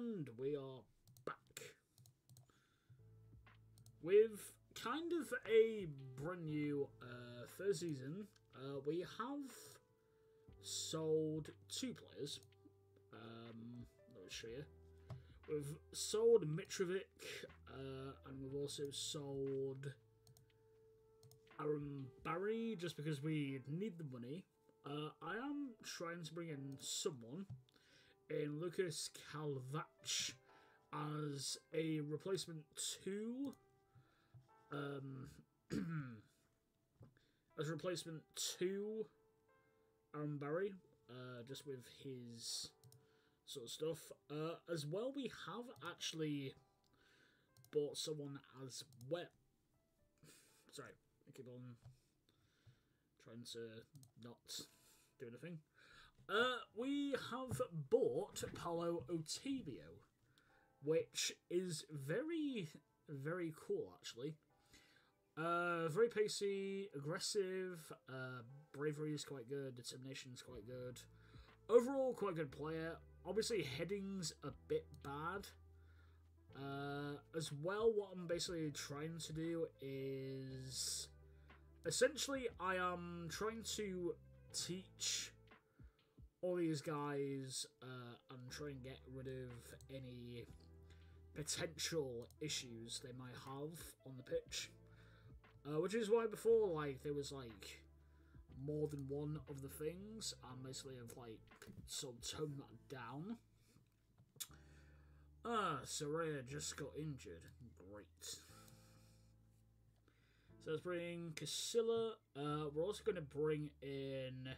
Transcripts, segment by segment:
And we are back with kind of a brand new third season. We have sold 2 players. Let me show you. We've sold Mitrovic, and we've also sold Aaron Barry just because we need the money. I am trying to bring in someone in Lucas Kalvach as a replacement to Aaron Barry, just with his sort of stuff. As well, we have actually bought someone as well. Sorry, I keep on trying to not do anything. We have bought Paulo Otibio, which is very, very cool, actually. Very pacey, aggressive, bravery is quite good, determination is quite good. Overall, quite a good player. Obviously, heading's a bit bad. As well, what I'm basically trying to do is... Essentially, I am trying to teach all these guys and try and get rid of any potential issues they might have on the pitch. Which is why before, like, there was, like, more than one of the things, and basically I've, like, sort of toned that down. Soraya just got injured. Great. So let's bring Casilla. We're also going to bring in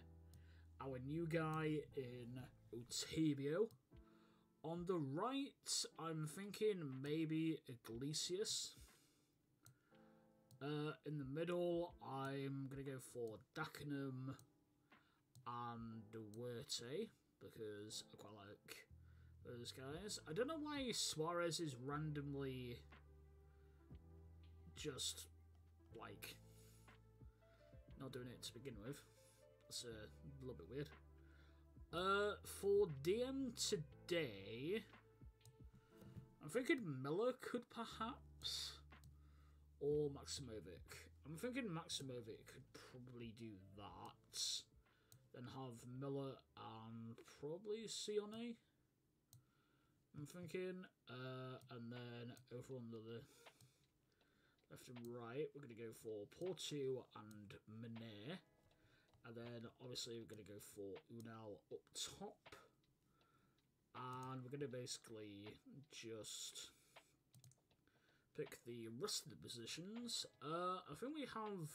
our new guy in Otibio. On the right, I'm thinking maybe Iglesias. In the middle, I'm going to go for Dagenham and Duarte, because I quite like those guys. I don't know why Suarez is randomly just, like, not doing it to begin with. It's a little bit weird. For DM today, I'm thinking Miller could perhaps... or Maximovic. I'm thinking Maximovic could probably do that. Then have Miller and probably Sione. I'm thinking. And then over on the left and right, we're going to go for Porto and Mene. And then obviously we're going to go for Unal up top. And we're going to basically just... pick the rest of the positions. I think we have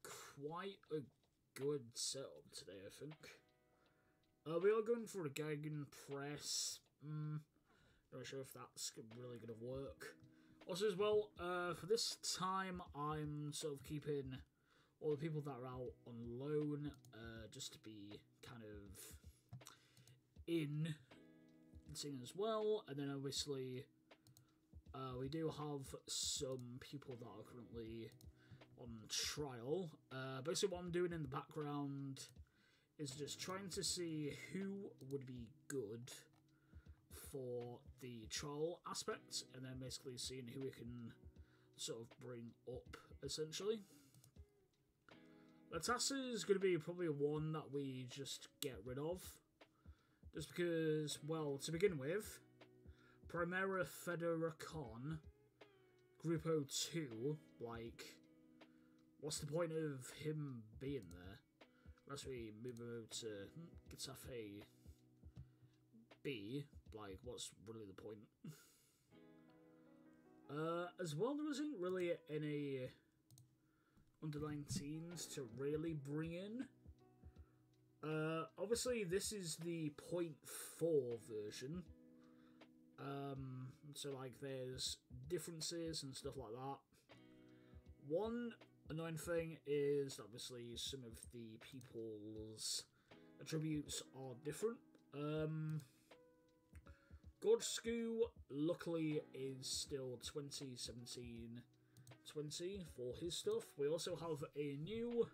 quite a good setup today, I think. We are going for a Gegenpress. Not sure if that's really going to work. Also as well, for this time, I'm sort of keeping all the people that are out on loan, just to be kind of in seeing as well. And then obviously... we do have some people that are currently on trial. Basically what I'm doing in the background is just trying to see who would be good for the trial aspect, and then basically seeing who we can sort of bring up, essentially. Latassa is going to be probably one that we just get rid of. Just because, well, to begin with, Primera Federación, Grupo 2, like, what's the point of him being there? Unless we move him over to Getafe B, like, what's really the point? As well, there isn't really any under-19s to really bring in. Obviously, this is the 0.4 version. So like there's differences and stuff like that. One annoying thing is obviously some of the people's attributes are different. Godsku luckily is still 2017 20 for his stuff. We also have a new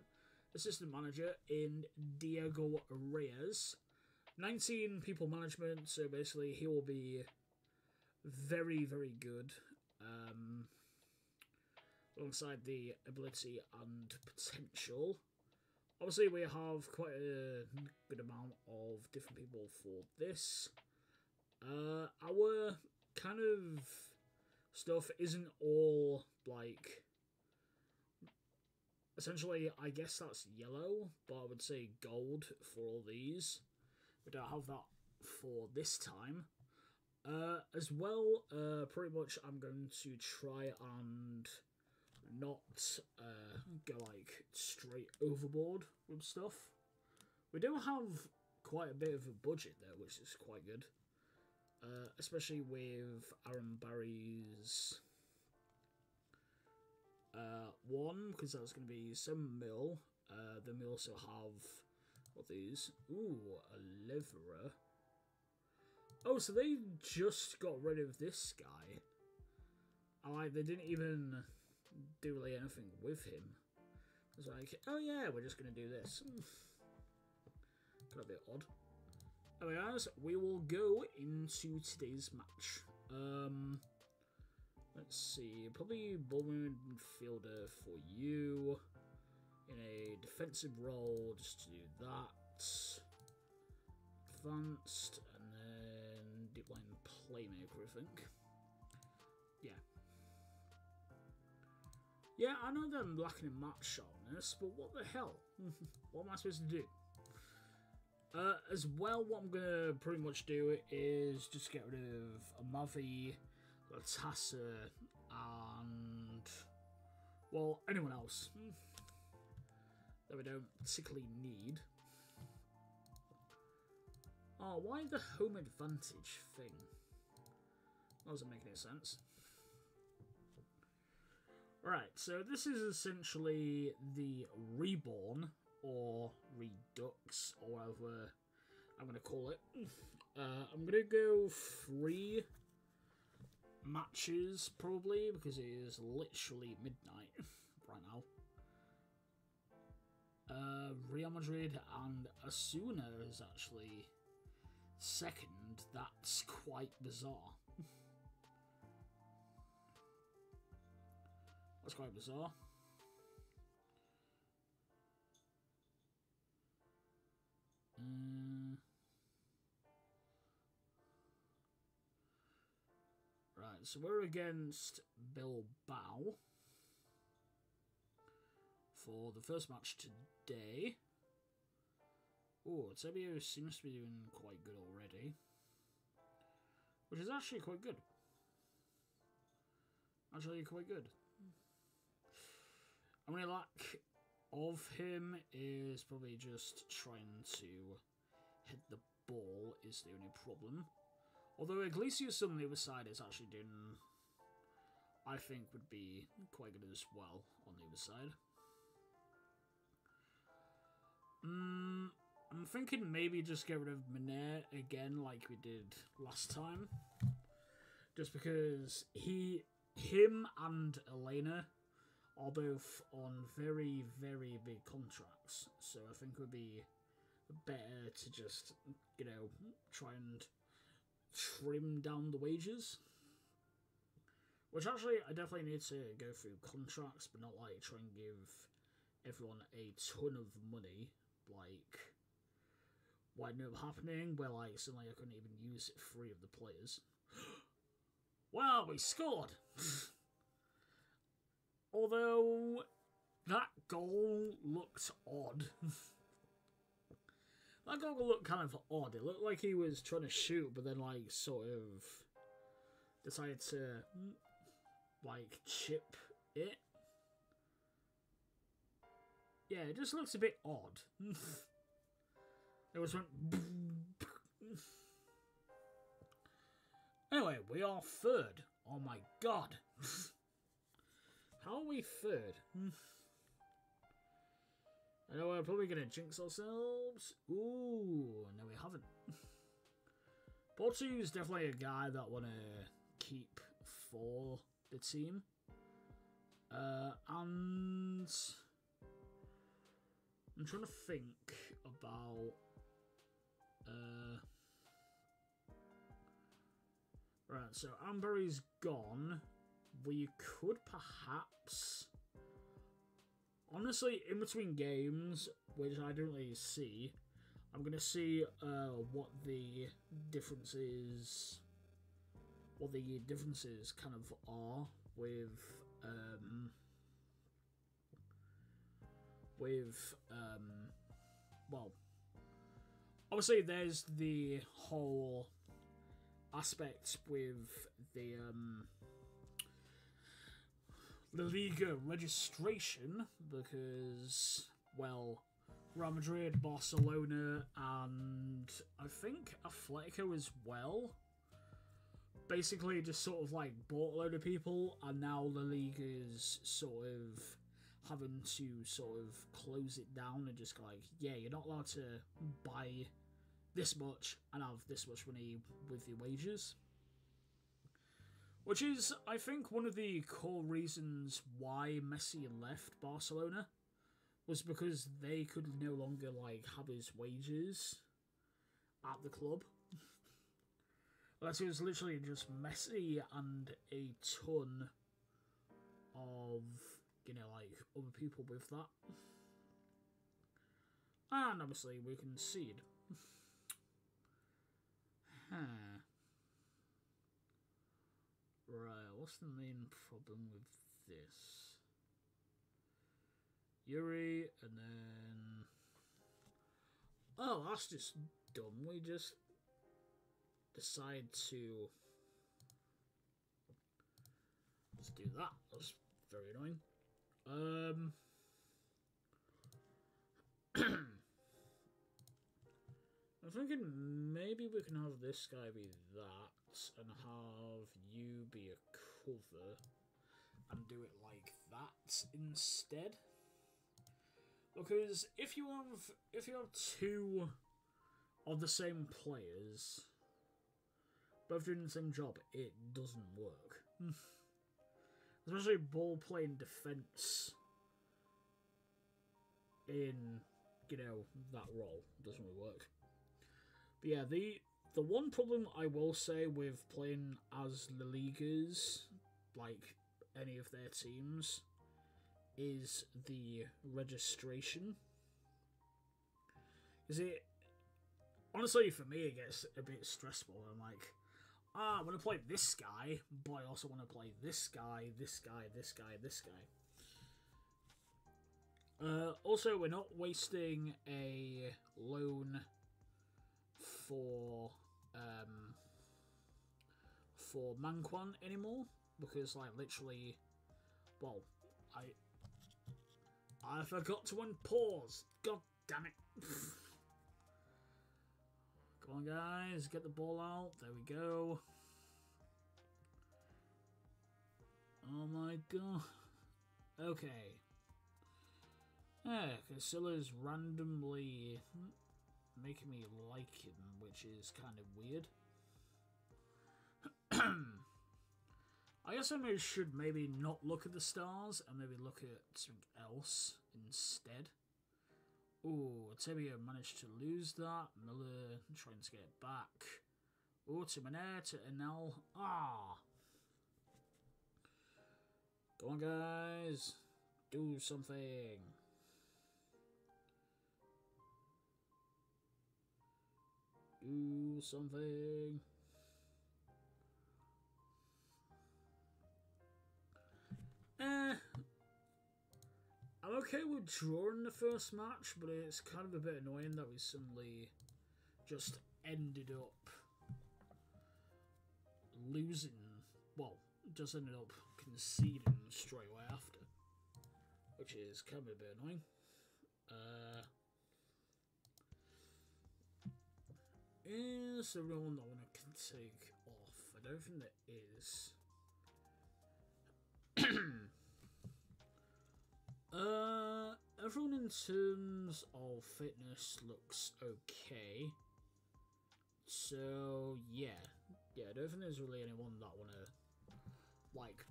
assistant manager in Diego Reyes. 19 people management, so basically he will be very, very good. Alongside the ability and potential. Obviously, we have quite a good amount of different people for this. Our kind of stuff isn't all, like... Essentially, I guess that's yellow, but I would say gold for all these. We don't have that for this time. As well, pretty much I'm going to try and not go like straight overboard with stuff. We do have quite a bit of a budget there, which is quite good. Especially with Aaron Barry's one, because that's going to be 7 mil. Then we also have what these? Ooh, a leverer. Oh, so they just got rid of this guy. Like, they didn't even do really anything with him. It's like, oh yeah, we're just going to do this. Kind of a bit odd. Anyway, guys, we will go into today's match. Let's see, probably ballroom midfielder for you. In a defensive role, just to do that. Advanced, and then deep line playmaker, I think. Yeah. Yeah, I know that I'm lacking in match sharpness, but what the hell? What am I supposed to do? As well, what I'm going to pretty much do is just get rid of Amavi, Latassa, and, well, anyone else that we don't particularly need. Oh, why the home advantage thing? That doesn't make any sense. Right, so this is essentially the Reborn, or Redux, or whatever I'm going to call it. I'm going to go 3 matches, probably, because it is literally midnight right now. Real Madrid and Asuna is actually second. That's quite bizarre. That's quite bizarre. Right, so we're against Bilbao for the first match today. Oh, Tebio seems to be doing quite good already, which is actually quite good. Actually, quite good. I mean, lack of him is probably just trying to hit the ball is the only problem. Although Iglesias on the other side is actually doing, I think, would be quite good as well on the other side. I'm thinking maybe just get rid of Manet again like we did last time. Just because him and Elena are both on very, very big contracts. So I think it would be better to just, you know, try and trim down the wages. Which actually, I definitely need to go through contracts, but not like try and give everyone a ton of money. Like, what ended up happening, where like suddenly I couldn't even use 3 of the players. Wow, we scored! Although, that goal looked odd. That goal looked kind of odd. It looked like he was trying to shoot, but then, like, sort of decided to, like, chip it. Yeah, it just looks a bit odd. It was went... Anyway, we are 3rd. Oh my god. How are we 3rd? I know we're probably going to jinx ourselves. Ooh, no we haven't. Portu is definitely a guy that I want to keep for the team. And I'm trying to think about Right, so Amberry's gone. We could perhaps... Honestly, in between games, which I don't really see, I'm going to see what the differences... What the differences kind of are with... well, obviously there's the whole aspect with the La Liga registration, because, well, Real Madrid, Barcelona, and I think Atletico as well basically just sort of like bought a load of people, and now La Liga's sort of having to sort of close it down and just go like, yeah, you're not allowed to buy this much and have this much money with your wages. Which is, I think, one of the core reasons why Messi left Barcelona, was because they could no longer like have his wages at the club. Unless it was literally just Messi and a ton of, you know, like, other people with that. And obviously we concede. Right, what's the main problem with this? Yuri, and then... Oh, that's just dumb. We just decide to... Let's do that. That's very annoying. I'm thinking maybe we can have this guy be that, and have you be a cover, and do it like that instead. Because if you have two of the same players, both doing the same job, it doesn't work. Especially ball playing defense in, you know, that role doesn't really work. But yeah, the one problem I will say with playing as La Ligas, like any of their teams, is the registration. Is it honestly, for me, it gets a bit stressful. I'm like, I want to play this guy, but I also want to play this guy, this guy, this guy, this guy. Also, we're not wasting a loan for Manquan anymore, because, like, literally, well, I forgot to unpause. God damn it. Come on, guys, get the ball out. There we go. Oh my god. Okay. Yeah, Casilla's randomly making me like him, which is kind of weird. I guess I should maybe not look at the stars and maybe look at something else instead. Ooh, Tibia managed to lose that. Miller trying to get it back. Oh, to Maner, to Enel. Ah! Go on, guys. Do something. Do something. I'm okay with drawing the first match, but it's kind of a bit annoying that we suddenly just ended up losing. Well, just ended up conceding straight away after, which is kind of a bit annoying. Is there anyone that I want to take off? I don't think there is. Everyone in terms of fitness looks okay. So, yeah, I don't think there's really anyone that I want to, like,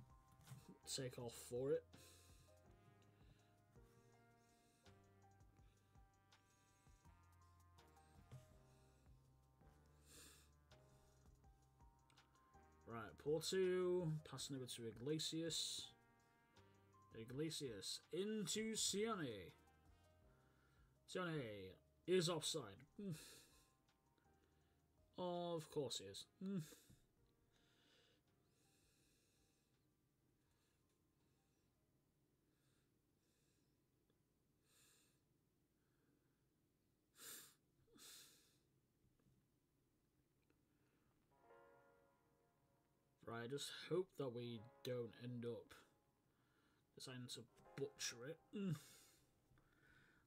take off for it. Porto, passing over to Iglesias. Iglesias into Sione. Sione is offside. Of course he is. Right, I just hope that we don't end up deciding to butcher it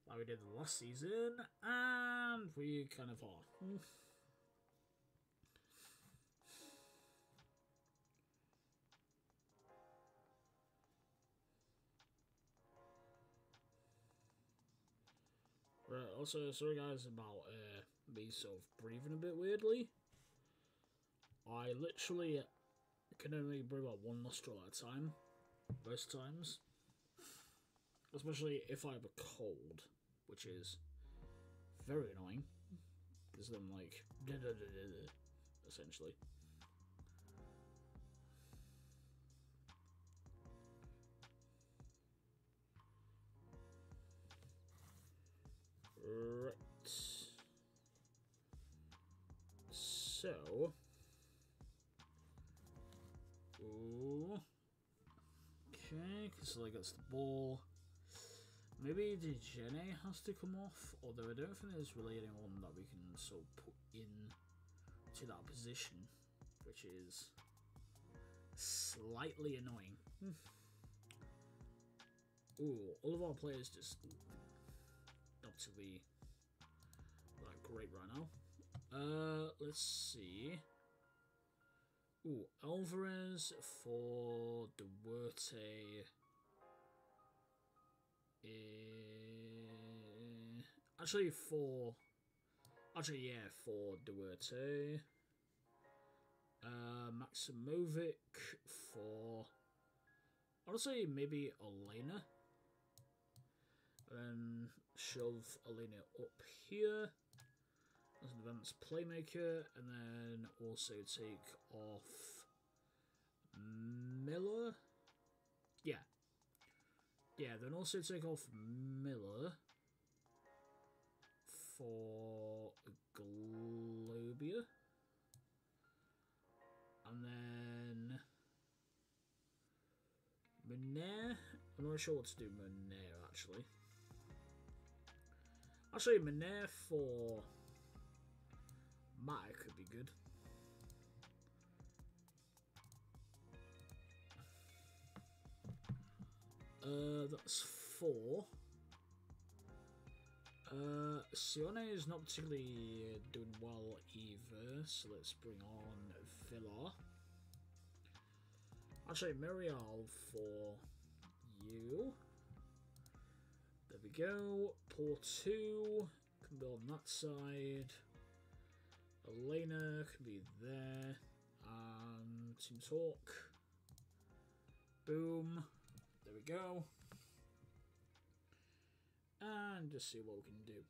like we did last season, and we kind of are. Right, also, sorry guys about me sort of breathing a bit weirdly. I literally can only breathe out one nostril at a time, most times. Especially if I have a cold, which is very annoying, because I'm like, essentially. Right. So. Ooh. Okay, Casilla gets the ball. Maybe Dejene has to come off, although I don't think there's really anyone that we can sort of put in to that position, which is slightly annoying. Ooh, all of our players just not to be like great right now. Let's see. Ooh, Alvarez for Duarte. For Duarte. Maximovic for, honestly, maybe Elena. And then shove Elena up here as an advanced playmaker, and then also take off Miller. Yeah, then also take off Miller for Globia. And then Monet. I'm not sure what to do Monet, actually. Actually, Monet for Matt could be good. That's 4. Sione is not particularly doing well either, so let's bring on Villa. Actually, Muriel for you. There we go. Porto can be on that side. Elena can be there. And Team Talk. Boom. There we go. And just see what we can do.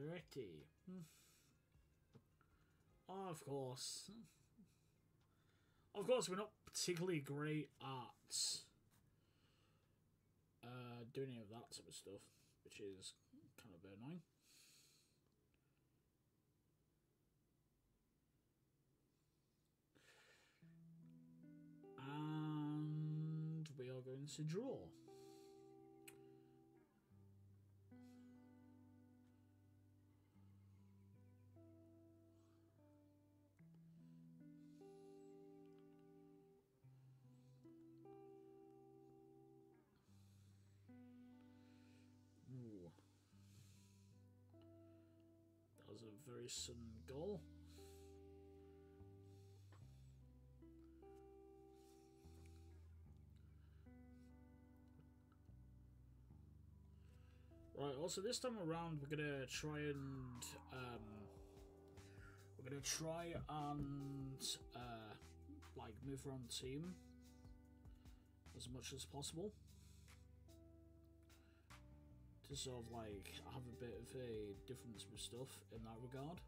Righty. Of course. Of course, we're not particularly great at doing any of that type of stuff, which is kind of annoying. And we are going to draw. Ooh. That was a very sudden goal. Right, also this time around we're gonna try and like move around the team as much as possible to sort of like have a bit of a difference with stuff in that regard.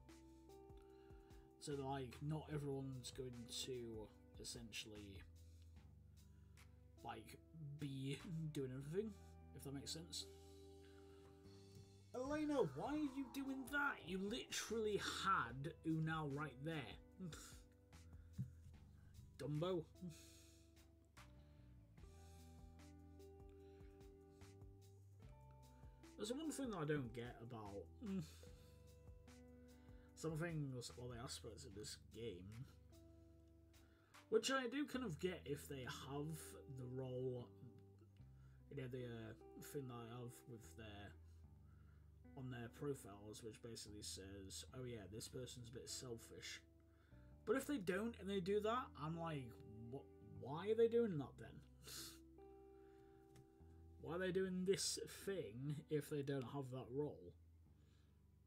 So, like, not everyone's going to essentially, like, be doing everything, if that makes sense. Elena, why are you doing that? You literally had Unal right there. Dumbo. There's one thing that I don't get about some things, well, the aspects of this game, which I do kind of get if they have the role, you know, the thing that I have with their, on their profiles, which basically says, oh yeah, this person's a bit selfish. But if they don't and they do that, I'm like, what? Why are they doing that then? Why are they doing this thing if they don't have that role?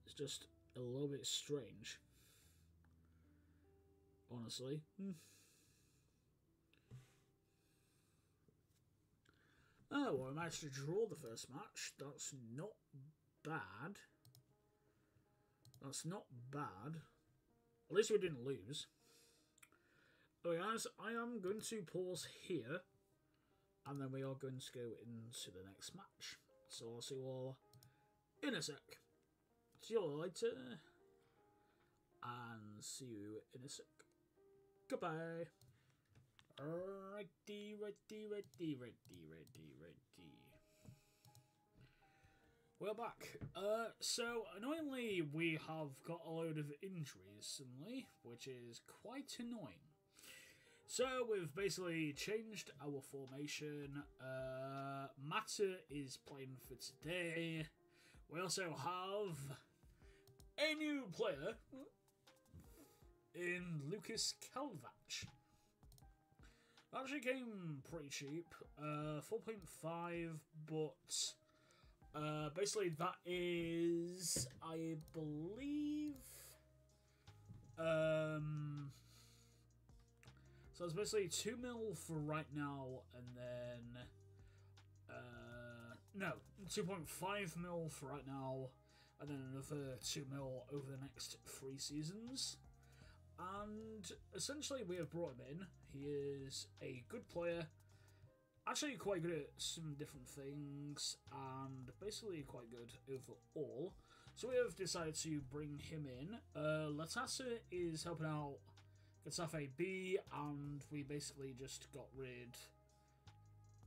It's just a little bit strange, honestly. Oh, well, I managed to draw the first match. That's not bad. That's not bad. At least we didn't lose. Okay, guys, I am going to pause here, and then we are going to go into the next match. So I'll see you all in a sec. See you all later, and see you in a sec. Goodbye. Ready. We're back. So annoyingly, we have got a load of injuries suddenly, which is quite annoying. So we've basically changed our formation. Mata is playing for today. We also have a new player in Lucas Kalvach. Actually came pretty cheap, 4.5, but basically that is, I believe, so it's basically 2 mil for right now, and then, no, 2.5 mil for right now, and then another 2 mil over the next 3 seasons. And essentially we have brought him in. He is a good player, actually quite good at some different things, and basically quite good overall. So we have decided to bring him in. Latassa is helping out Getafe B, and we basically just got rid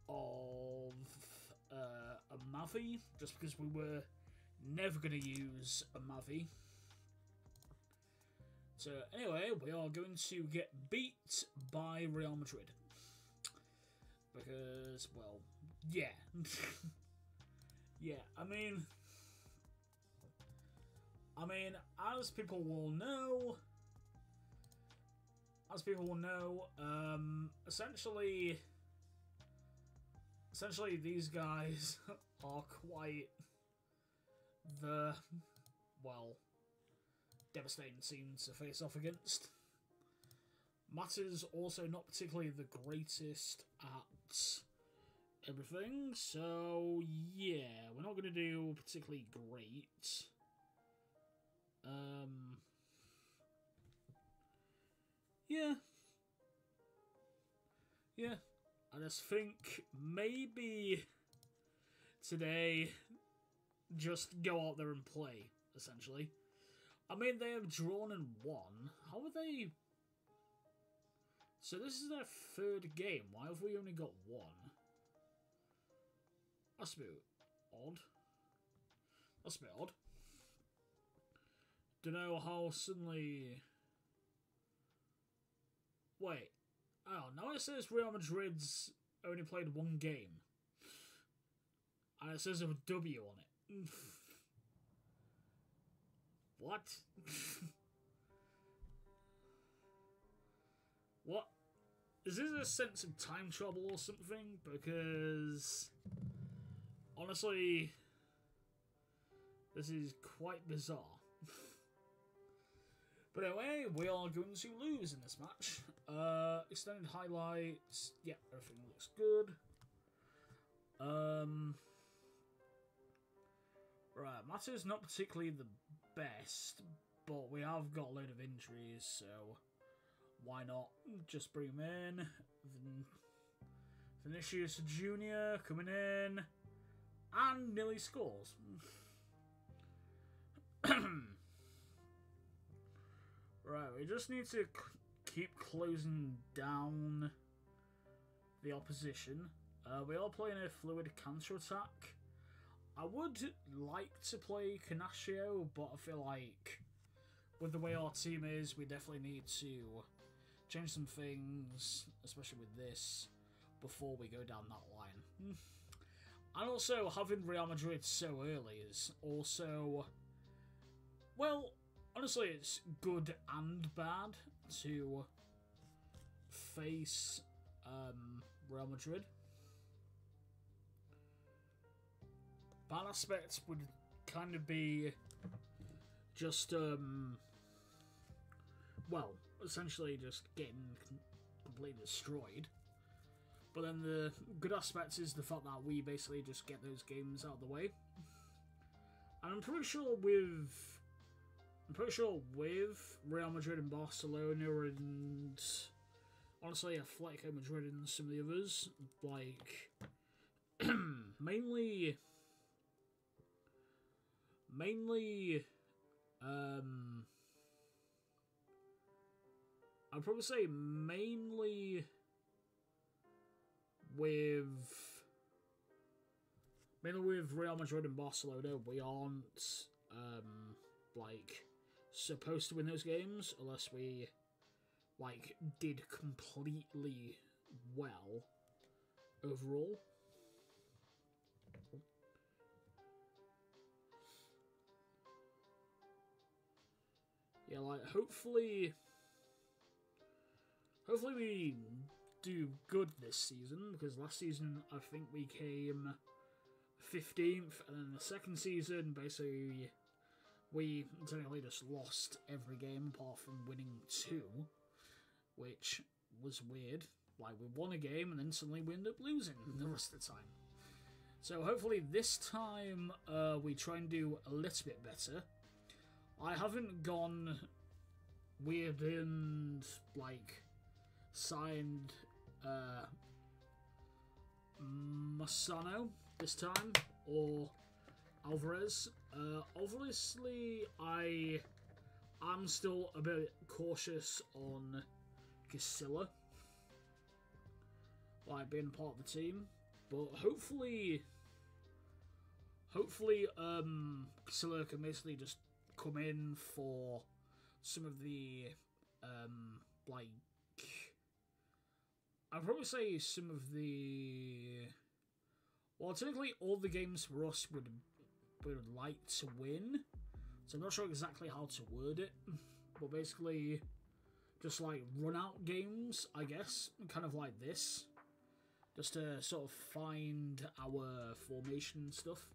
of a Mavi, just because we were never going to use a Mavi. So anyway, we are going to get beat by Real Madrid. Because, well, yeah. Yeah, I mean, as people will know, essentially these guys are quite the, well, devastating team to face off against. Matter's also not particularly the greatest at everything, so yeah, we're not going to do particularly great. Yeah, I just think maybe today just go out there and play, essentially. I mean, they have drawn and won. How are they? So this is their 3rd game. Why have we only got 1? That's a bit odd. That's a bit odd. Don't know how suddenly... Wait. Oh, now it says Real Madrid's only played 1 game. And it says a W on it. What? What? Is this a sense of time travel or something? Because, honestly, this is quite bizarre. But anyway, we are going to lose in this match. Extended highlights. Yeah, everything looks good. Right, Matter's not particularly the best, but we have got a load of injuries, so why not just bring him in? Vinicius Jr. coming in and nearly scores. Right, we just need to keep closing down the opposition. We are playing a fluid counter-attack. I would like to play Canaccio, but I feel like with the way our team is, we definitely need to change some things, especially with this, before we go down that line. And also, having Real Madrid so early is also, well, honestly, it's good and bad to face Real Madrid. Bad aspects would kind of be just, well, essentially just getting completely destroyed. But then the good aspect is the fact that we basically just get those games out of the way. And I'm pretty sure with Real Madrid and Barcelona and honestly Atletico Madrid and some of the others, like mainly I'd probably say mainly with Real Madrid and Barcelona, we aren't like supposed to win those games unless we like did completely well overall. Yeah, like hopefully we do good this season, because last season I think we came 15th, and then the second season basically we technically just lost every game apart from winning 2, which was weird. Like, we won a game and then suddenly we end up losing the rest of the time. So hopefully this time we try and do a little bit better. I haven't gone weird and like signed Massano this time, or Alvarez. Obviously, I'm still a bit cautious on Casilla, like being part of the team, but hopefully, Casilla can basically just come in for some of the like, I'd probably say some of the, well, technically all the games for us would like to win, so I'm not sure exactly how to word it, but basically just like run out games, I guess, kind of like this, just to sort of find our formation and stuff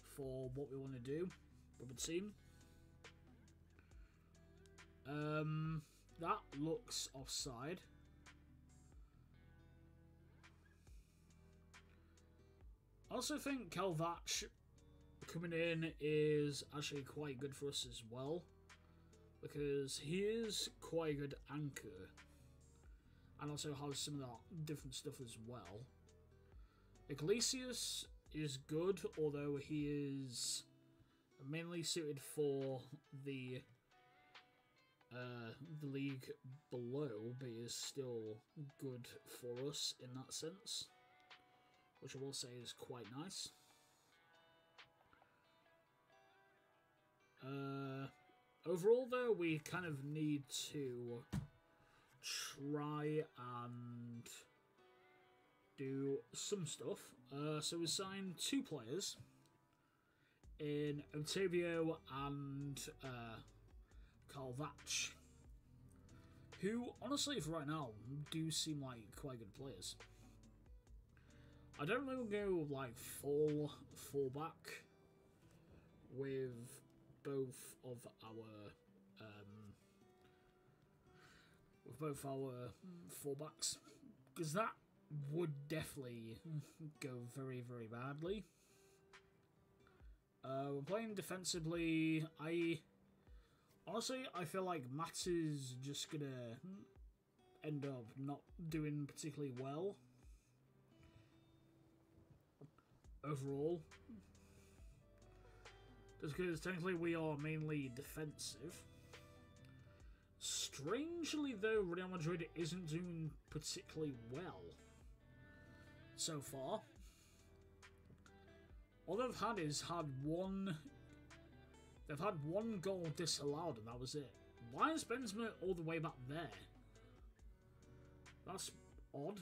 for what we want to do with the team. That looks offside. I also think Calvac coming in is actually quite good for us as well, because he is quite a good anchor and also has some of that different stuff as well. Iglesias is good, although he is mainly suited for the league below, but he is still good for us in that sense, which I will say is quite nice. Overall, though, we kind of need to try and do some stuff. So we signed 2 players in Otavio and Calvac, who, honestly, for right now, do seem like quite good players. I don't really go like full back with both of our fullbacks, because that would definitely go very, very badly. We're playing defensively. Honestly, I feel like Matt is just gonna end up not doing particularly well overall. Just because technically we are mainly defensive. Strangely though, Real Madrid isn't doing particularly well so far. All they've had is they've had one goal disallowed and that was it. Why is Benzema all the way back there? That's odd.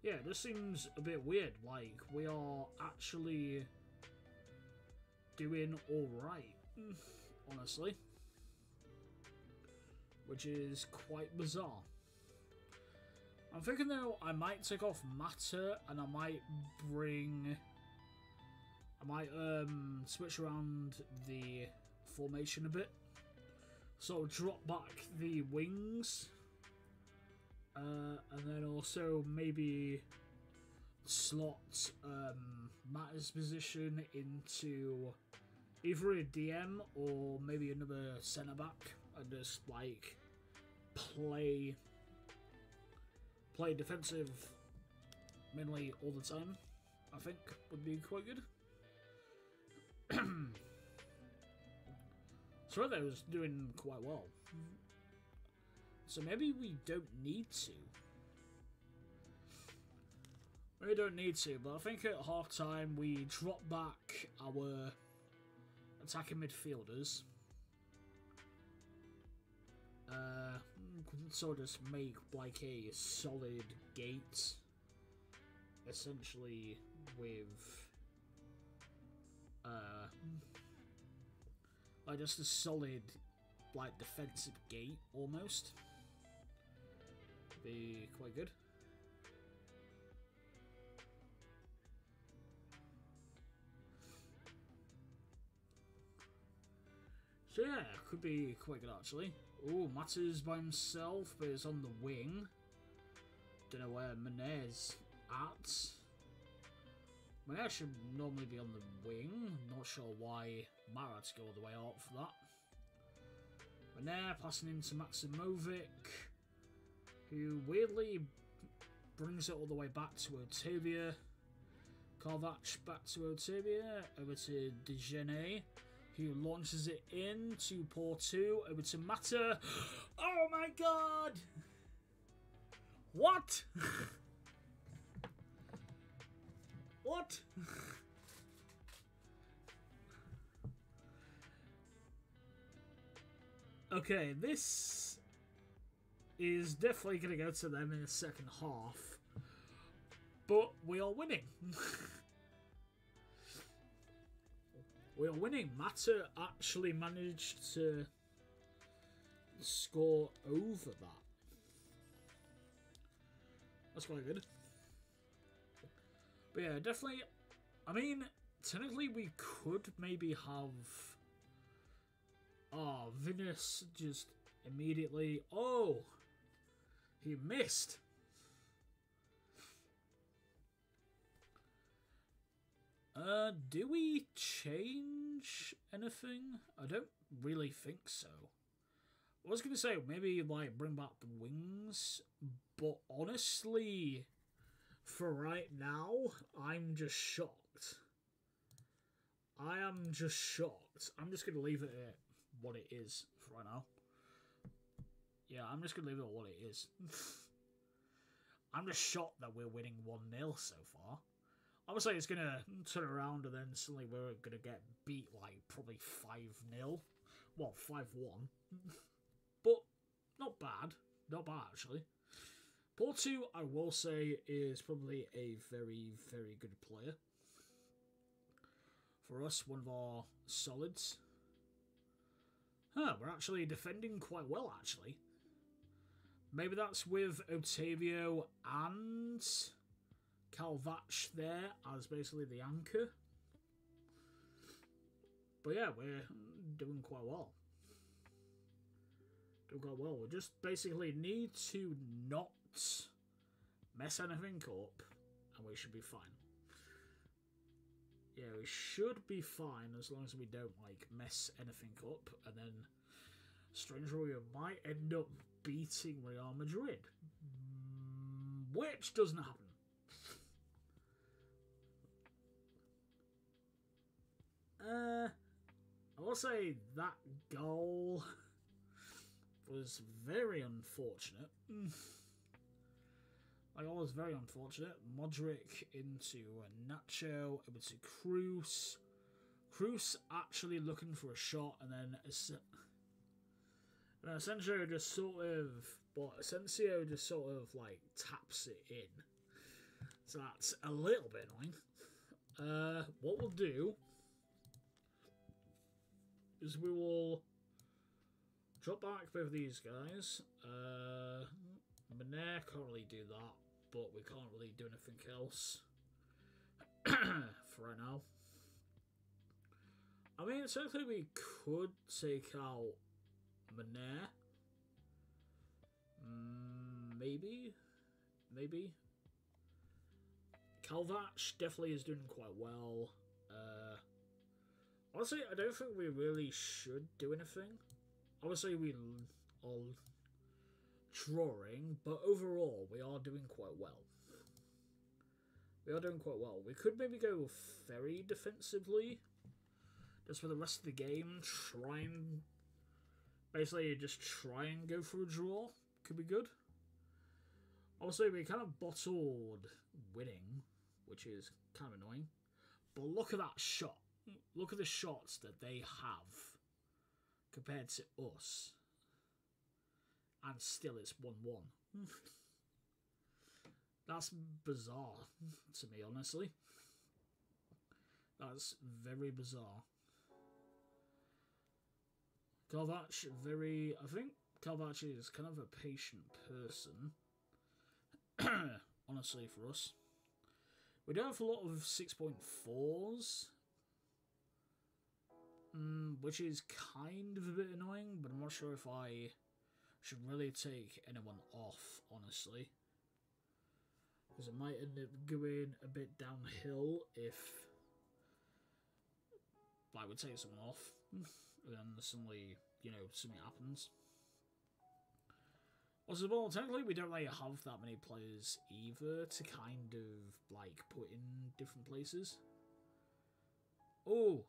Yeah, this seems a bit weird. Like, we are actually doing alright, honestly. Which is quite bizarre. I'm thinking though, I might take off Mata and I might switch around the formation a bit. So drop back the wings. And then also maybe slot Mata's position into either a DM or maybe another centre back and just like play defensive mainly all the time. I think would be quite good. So that was doing quite well. So maybe we don't need to. We don't need to, but I think at half time we drop back our attacking midfielders. So just make like a solid gate, essentially with like just a solid like defensive gate almost. Be quite good. So yeah, could be quite good actually. Oh, Mata's by himself, but he's on the wing. Don't know where Mané's at. Mané should normally be on the wing. Not sure why Mara had to go all the way out for that. Mané passing into Maximovic, who weirdly brings it all the way back to Otavia. Kovac back to Otavia, over to Dejené, who launches it in to Porto, over to Mata. Oh my god! What? What? Okay, this is definitely going to go to them in the second half, but we are winning. We are winning. Mata actually managed to score over that. That's quite good. But yeah, definitely. I mean, technically we could maybe have... Oh, Vinicius just immediately... Oh! He missed! Do we change anything? I don't really think so. I was going to say, maybe, like, bring back the wings, but honestly, for right now, I'm just shocked. I am just shocked. I'm just going to leave it at what it is for right now. Yeah, I'm just going to leave it at what it is. I'm just shocked that we're winning 1-0 so far. Obviously, it's going to turn around and then suddenly we're going to get beat, like, probably 5-0. Well, 5-1. But, not bad. Not bad, actually. Porto, I will say, is probably a very, very good player. For us, one of our solids. Huh, we're actually defending quite well, actually. Maybe that's with Otavio and Kovac there as basically the anchor. But yeah, we're doing quite well. Doing quite well. We just basically need to not mess anything up and we should be fine. Yeah, we should be fine as long as we don't like mess anything up, and then strangely we might end up beating Real Madrid, which doesn't happen. I will say that goal was very unfortunate. That goal was very unfortunate. Modric into Nacho, over to Cruz. Cruz actually looking for a shot, and then Asensio just Asensio just sort of like taps it in. So that's a little bit annoying. What we'll do is we will drop back both of these guys. Mané can't really do that, but we can't really do anything else for right now. I mean, technically we could take out Mané. Maybe. Kalvac definitely is doing quite well. Honestly, I don't think we really should do anything. Obviously, we are drawing, but overall, we are doing quite well. We could maybe go very defensively, just for the rest of the game. Basically, just try and go for a draw. Could be good. Obviously, we kind of bottled winning, which is kind of annoying. But look at that shot. Look at the shots that they have compared to us. And still it's 1-1. That's bizarre to me, honestly. That's very bizarre. Kalvac, I think Kalvac is kind of a patient person. Honestly, for us. We don't have a lot of 6.4s. Which is kind of a bit annoying, but I'm not sure if I should really take anyone off, honestly. Because it might end up going a bit downhill if I would take someone off. And then suddenly, something happens. Also, well, technically we don't really have that many players either to kind of, put in different places. Oh,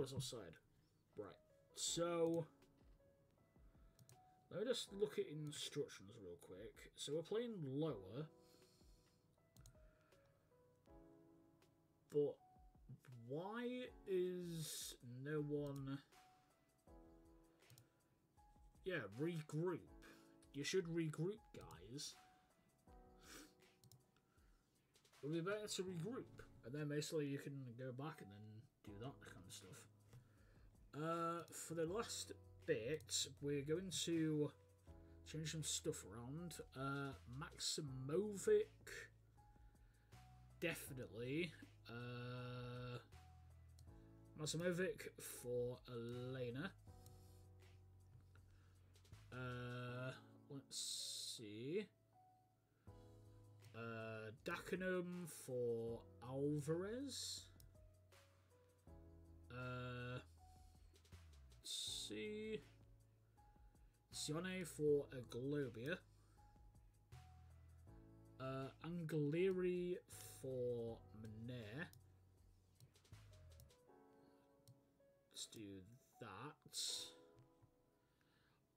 it's offside. Right. So, let me just look at instructions real quick. So we're playing lower. But why is no one... Yeah, regroup. You should regroup, guys. It would be better to regroup. And then basically you can go back and then do that kind of stuff. For the last bit, we're going to change some stuff around. Maximovic, definitely. Maximovic for Elena. Let's see. Dagenham for Alvarez. Let's see. Sione for Aglobia. Angeleri for Mané. Let's do that.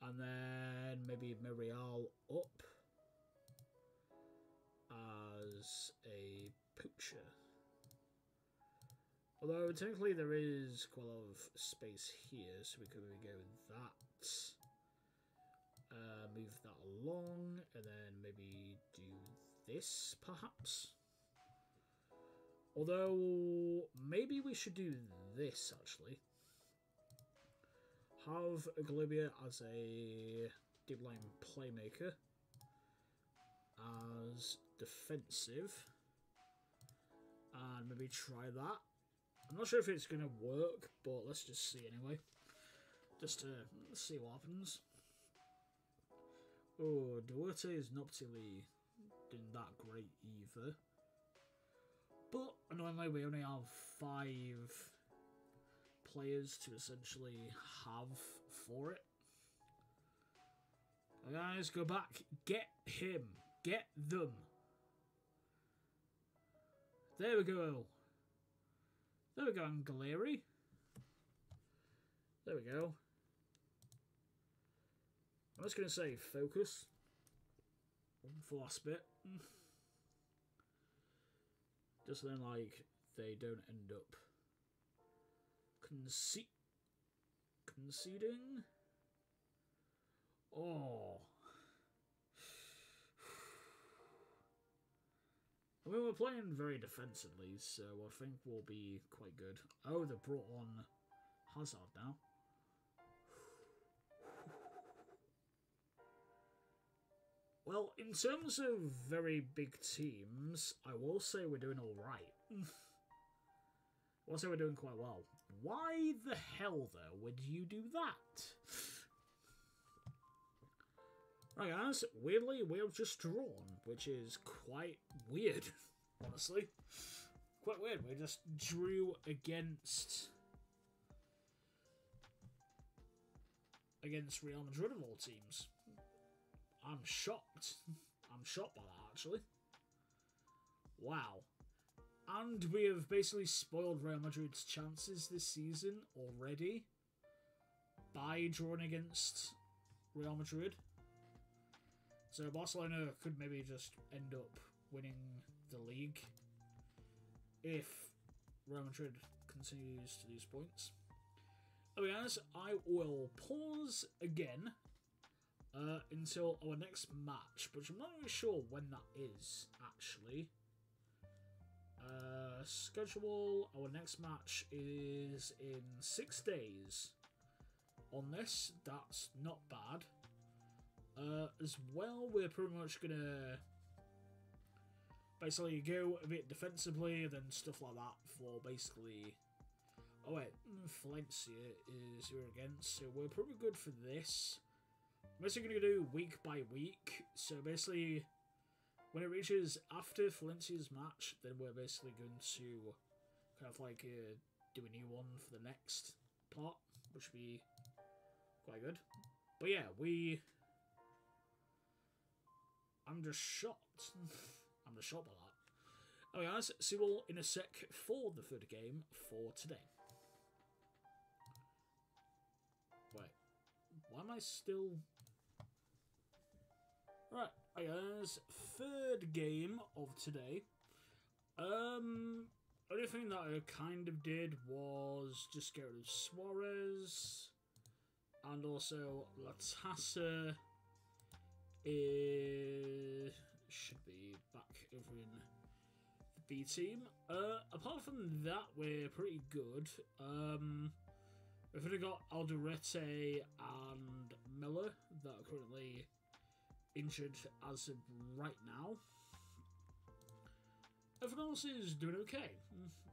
And then maybe Muriel up as a poacher. Although technically there is quite a lot of space here, so we could maybe go with that. Move that along, and then maybe do this, perhaps. Although, maybe we should do this, actually. Have Aglobia as a deep line playmaker. As defensive. And maybe try that. I'm not sure if it's going to work, but let's just see anyway. Just to see what happens. Oh, Duarte is not particularly doing that great either. But annoyingly, we only have 5 players to essentially have for it. Guys, go back. Get him. Get them. There we go. There we go, Angaleri. There we go. I'm just going to say focus for the last bit. Just then, like, they don't end up conceding. Oh. I mean, we're playing very defensively, so I think we'll be quite good. Oh, they brought on Hazard now. Well, in terms of very big teams, I will say we're doing alright. I will say we're doing quite well. Why the hell, though, would you do that? Right, guys, weirdly, we have just drawn, which is quite weird, honestly. Quite weird. We just drew against Real Madrid of all teams. I'm shocked. I'm shocked by that, actually. Wow. And we have basically spoiled Real Madrid's chances this season already by drawing against Real Madrid. So Barcelona could maybe just end up winning the league if Real Madrid continues to lose points. Okay, guys, I will pause again until our next match, but I'm not really sure when that is, actually. Schedule, our next match is in 6 days. On this, that's not bad. As well, we're pretty much gonna basically go a bit defensively, then stuff like that for basically. Oh wait, Valencia is here again, so we're pretty good for this. I'm basically gonna do week by week. So basically, when it reaches after Valencia's match, then we're basically going to kind of like do a new one for the next part, which would be quite good. But yeah, I'm just shocked. I'm just shocked by that. Okay, guys, see you all in a sec for the third game for today. Wait, why am I still... Right, hi guys, third game of today. Only thing that I kind of did was just get rid of Suarez, and also Latassa should be back over in the B team. Apart from that, we're pretty good. We've only got Alderete and Miller that are currently injured as of right now. Everyone else is doing okay,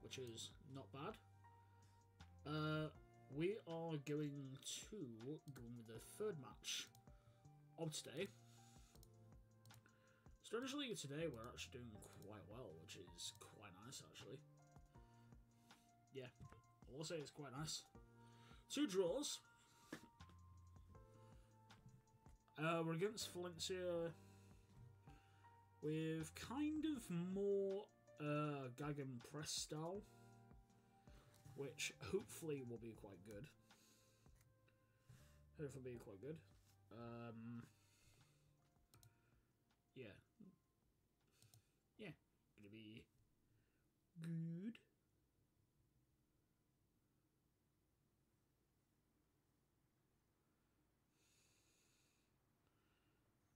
which is not bad. We are going to go with the third match of today. Strangely, today we're actually doing quite well, which is quite nice, actually. Yeah, I will say it's quite nice. 2 draws. We're against Valencia with kind of more gag and press style, which hopefully will be quite good. Hopefully be quite good. Yeah. Yeah, gonna be good.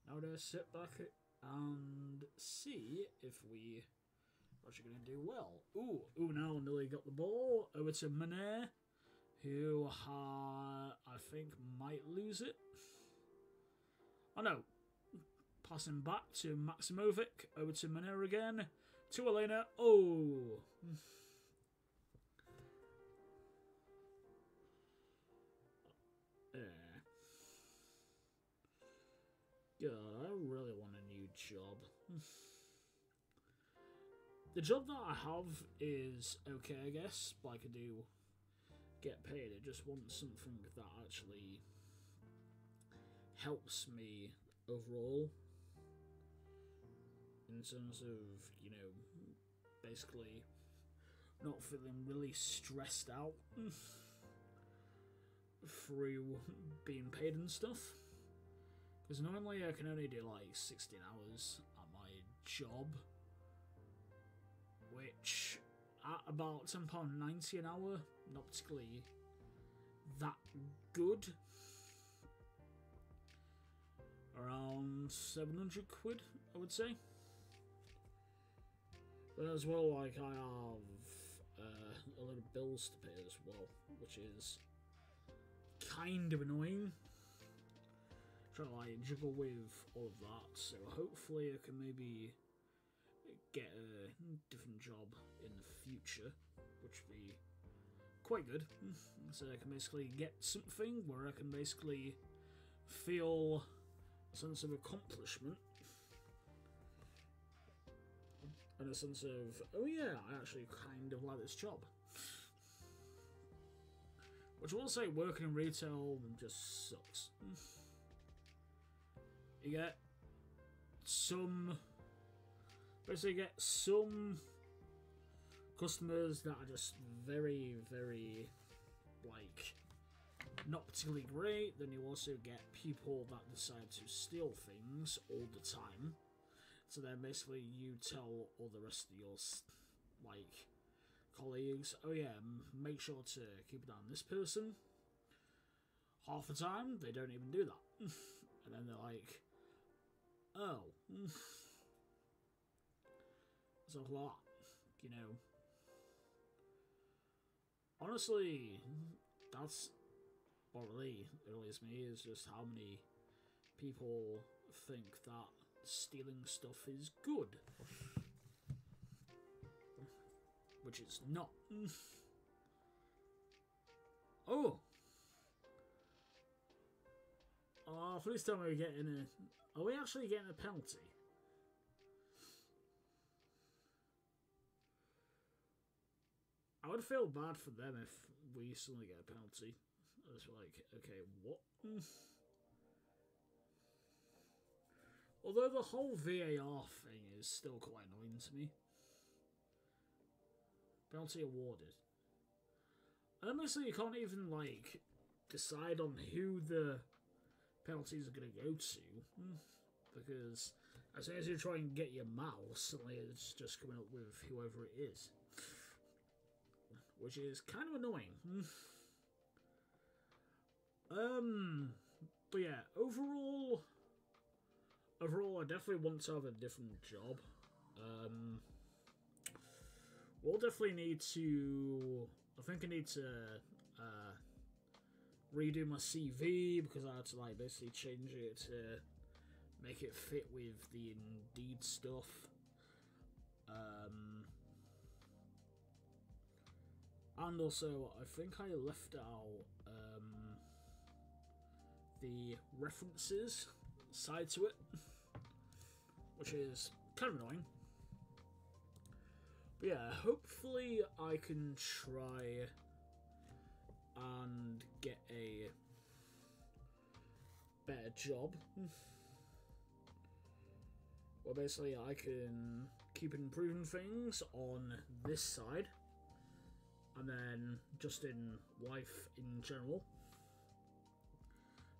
Now to sit back and see if we are actually going to do well. Ooh, now nearly got the ball over to Mané, who I think might lose it. Oh no. Passing back to Maximovic, over to Mané again, to Elena. Oh. God, I really want a new job. the job that I have is okay, I guess, but I could do get paid. I just want something that actually helps me overall in terms of, you know, basically not feeling really stressed out through being paid and stuff. Because normally I can only do like 16 hours at my job, which at about £10.90 an hour, not particularly that good. Around 700 quid, I would say. But as well, like, I have a lot of bills to pay as well, which is kind of annoying. Trying to like juggle with all of that, so hopefully I can maybe get a different job in the future, which would be quite good. So I can basically get something where I can basically feel a sense of accomplishment and a sense of, oh yeah, I actually kind of like this job. Which I will say, working in retail just sucks. You get some, basically you get some customers that are just very, very, like, not particularly great. Then you also get people that decide to steal things all the time. So then basically you tell all the rest of your, like, colleagues, oh yeah, make sure to keep an eye on this person. Half the time, they don't even do that. And then they're like, oh. Stuff like that, you know. Honestly, that's what really annoys me, is just how many people think that stealing stuff is good. Which it's not. Oh! Please tell me we're getting a... Are we actually getting a penalty? I would feel bad for them if we suddenly get a penalty. I was like, okay, what? Although the whole VAR thing is still quite annoying to me. Penalty awarded. And obviously you can't even, like, decide on who the penalties are going to go to. Because as soon as you try and get your mouse, suddenly it's just coming up with whoever it is. Which is kind of annoying. But yeah, overall I definitely want to have a different job. We'll definitely need to... I think I need to redo my CV, because I had to like basically change it to make it fit with the Indeed stuff. And also, I think I left out the references side to it, which is kind of annoying. But yeah, hopefully I can try and get a better job. Well, basically I can keep improving things on this side, and then just in life in general,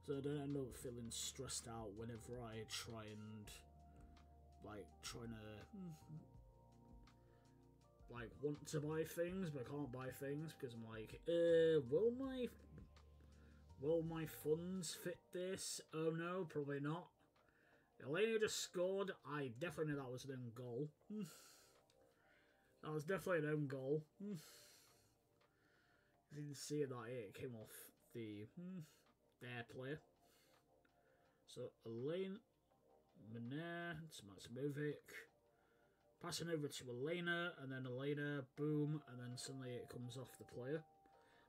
so I don't end up feeling stressed out whenever I try and like trying to like want to buy things but can't buy things because I'm like, will my funds fit this? Oh no, probably not. Elena just scored. I definitely knew that was an own goal. That was definitely an own goal. You can see that it came off the their player. So Elena, Maner, to Maximovic, passing over to Elena, and then Elena, boom, and then suddenly it comes off the player.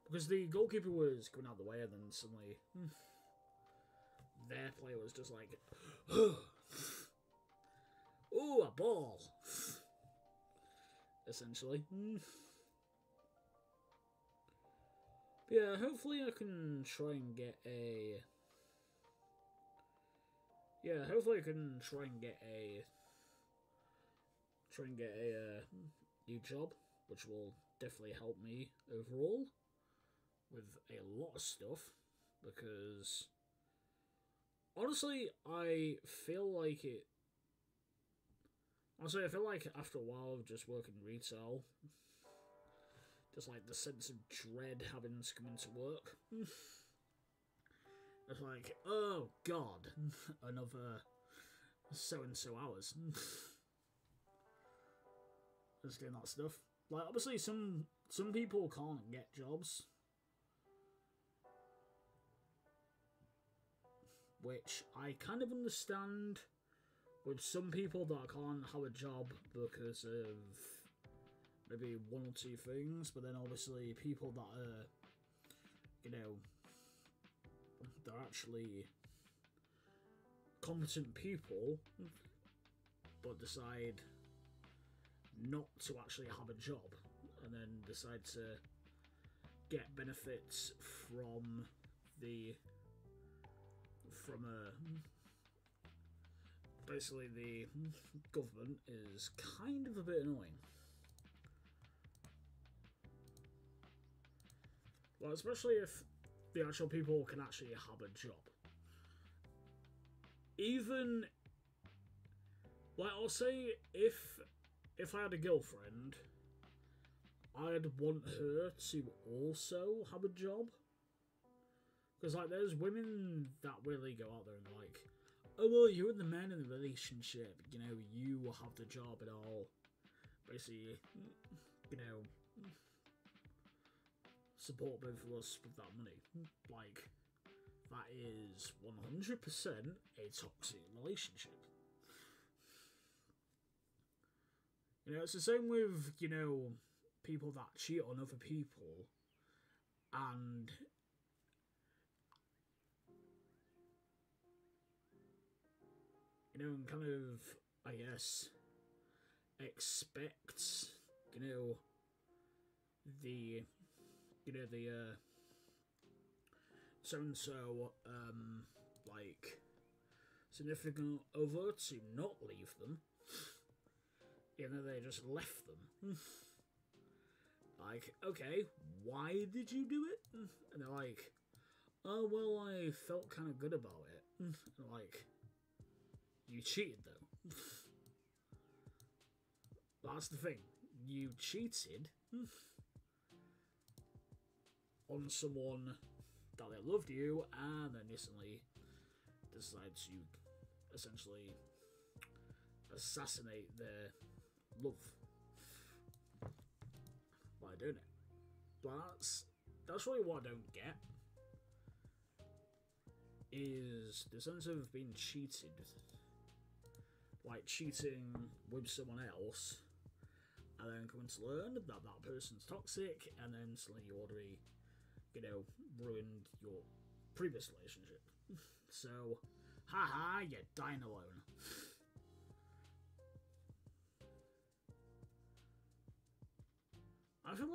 Because the goalkeeper was going out the way, and then suddenly their player was just like, ooh, a ball. essentially. Yeah, hopefully I can try and get a... Yeah, hopefully I can try and get a new job, which will definitely help me overall with a lot of stuff, because honestly, I feel like after a while of just working retail, just like the sense of dread having to come into work. It's like, oh god, another so-and-so hours. Just doing that stuff. Like, obviously some people can't get jobs, which I kind of understand with some people that can't have a job because of maybe one or two things, but then obviously people that are, you know, they're actually competent people, but decide not to actually have a job, and then decide to get benefits from basically the government is kind of a bit annoying. Well, especially if the actual people can actually have a job. Even, like, I'll say if I had a girlfriend, I'd want her to also have a job. Because, like, there's women that really go out there and they're like, oh, well, you're the man in the relationship, you know, you will have the job and all. Basically, you know, support both of us with that money. Like, that is 100% a toxic relationship. You know, it's the same with, you know, people that cheat on other people and you know, and kind of, I guess, expect, you know, the so-and-so, like, significant other to not leave them, you know, they just left them. Like, okay, why did you do it? And they're like, oh, well, I felt kind of good about it. And like, you cheated, though. That's the thing. You cheated on someone that they loved you, and then instantly decide to essentially assassinate their love by doing it. But that's really what I don't get, is the sense of being cheated, like cheating with someone else, and then coming to learn that that person's toxic, and then suddenly you already, you know, ruined your previous relationship. So, haha, you're dying alone. I feel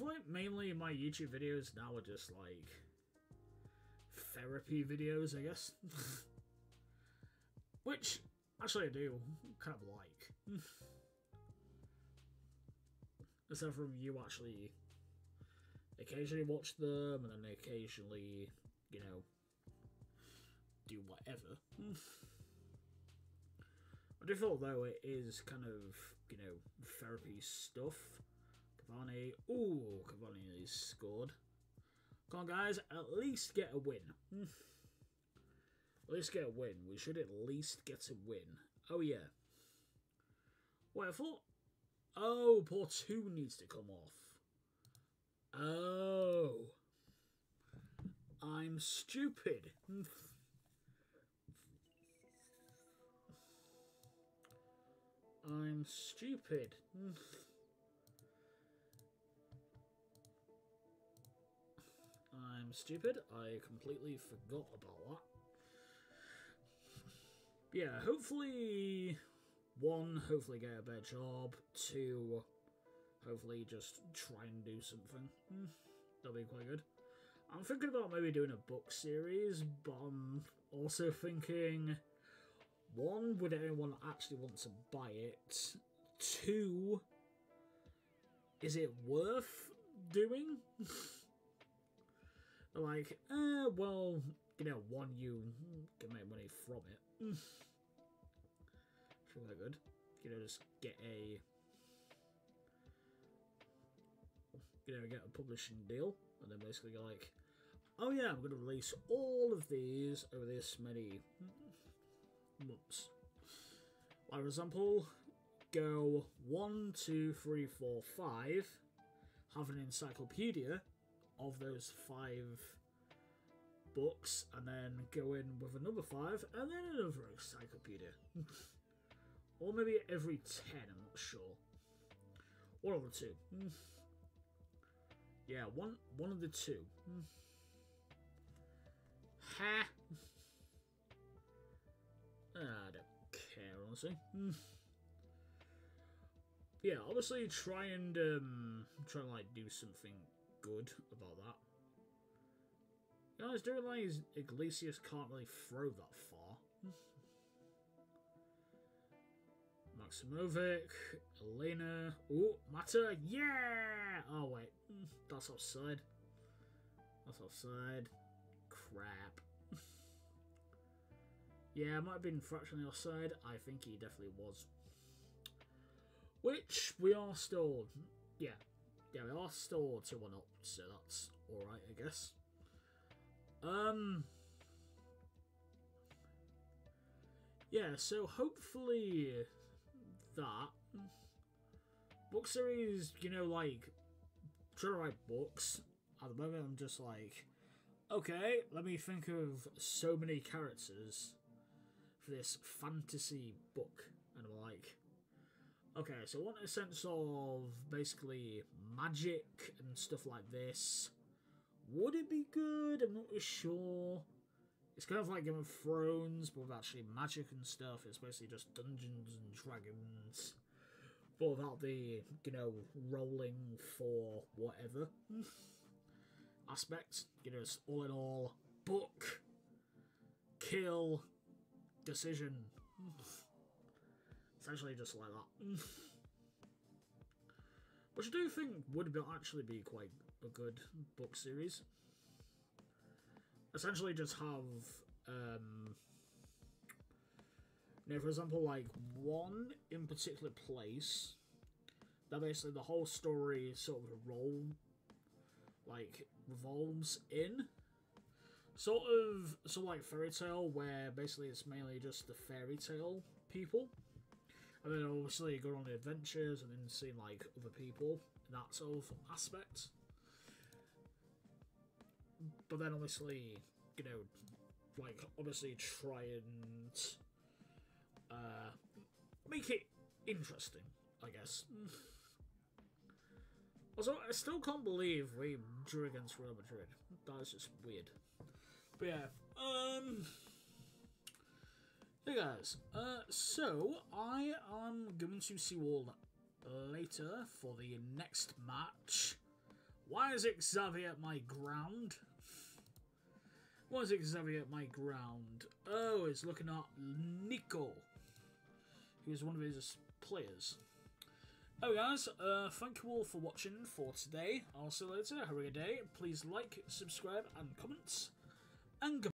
like mainly my YouTube videos now are just like therapy videos, I guess. Which actually I do kind of like. Aside from you actually occasionally watch them and then occasionally, you know, do whatever. I do feel though it is kind of, you know, therapy stuff. Cavani, ooh, Cavani is scored. Come on guys, at least get a win. At least get a win. We should at least get a win. Oh yeah. Wait, I thought, oh, poor 2 needs to come off. Oh. I'm stupid. I'm stupid. I'm stupid. I completely forgot about that. Yeah, hopefully 1, hopefully get a better job. 2, hopefully just try and do something. That'll be quite good. I'm thinking about maybe doing a book series, but I'm also thinking, 1, would anyone actually want to buy it? 2, is it worth doing? Like, well, you know, 1, you can make money from it. Feel that good. You know, just get a, get a publishing deal, and then basically go like, oh yeah, I'm going to release all of these over this many months. Like, for example, go 1, 2, 3, 4, 5, have an encyclopedia of those 5 books, and then go in with another 5, and then another encyclopedia. Or maybe every 10, I'm not sure. One of the 2. Yeah, one of the 2. Ha! I don't care, honestly. Yeah, obviously try and like do something good about that. You know, I do realize Iglesias can't really throw that far. Maximovic, Elena, ooh, Mata, yeah! Oh wait, that's offside. That's offside. Crap. Yeah, it might have been fractionally offside. I think he definitely was. Which, we are still, yeah, we are still 2-1 up, so that's alright, I guess. Yeah, so hopefully that book series, you know, like, trying to write books, at the moment I'm just like, okay, let me think of so many characters for this fantasy book, and I'm like, okay, so I want a sense of basically magic and stuff like this. Would it be good? I'm not really sure. It's kind of like Game of Thrones, but with actually magic and stuff. It's basically just Dungeons and Dragons, but without the, you know, rolling for whatever aspect. You know, it's all in all, book, kill, decision. Essentially just like that. Which I do think would actually be quite a good book series. Essentially just have, you know, for example, like, 1 in particular place that basically the whole story sort of revolves in. Sort of like Fairy Tail, where basically it's mainly just the fairy tale people. And then obviously you go on the adventures and then seeing like other people in that sort of aspect. But then obviously, you know, like obviously try and make it interesting, I guess. Also, I still can't believe we drew against Real Madrid. That is just weird. But yeah, hey guys, so I am going to see you all later for the next match. Why is it Xavier at my ground? Why is it Xavier at my ground? Oh, it's looking at Nico, who is one of his players. Oh guys, thank you all for watching for today. I'll see you later. Have a good day. Please like, subscribe, and comment. And goodbye.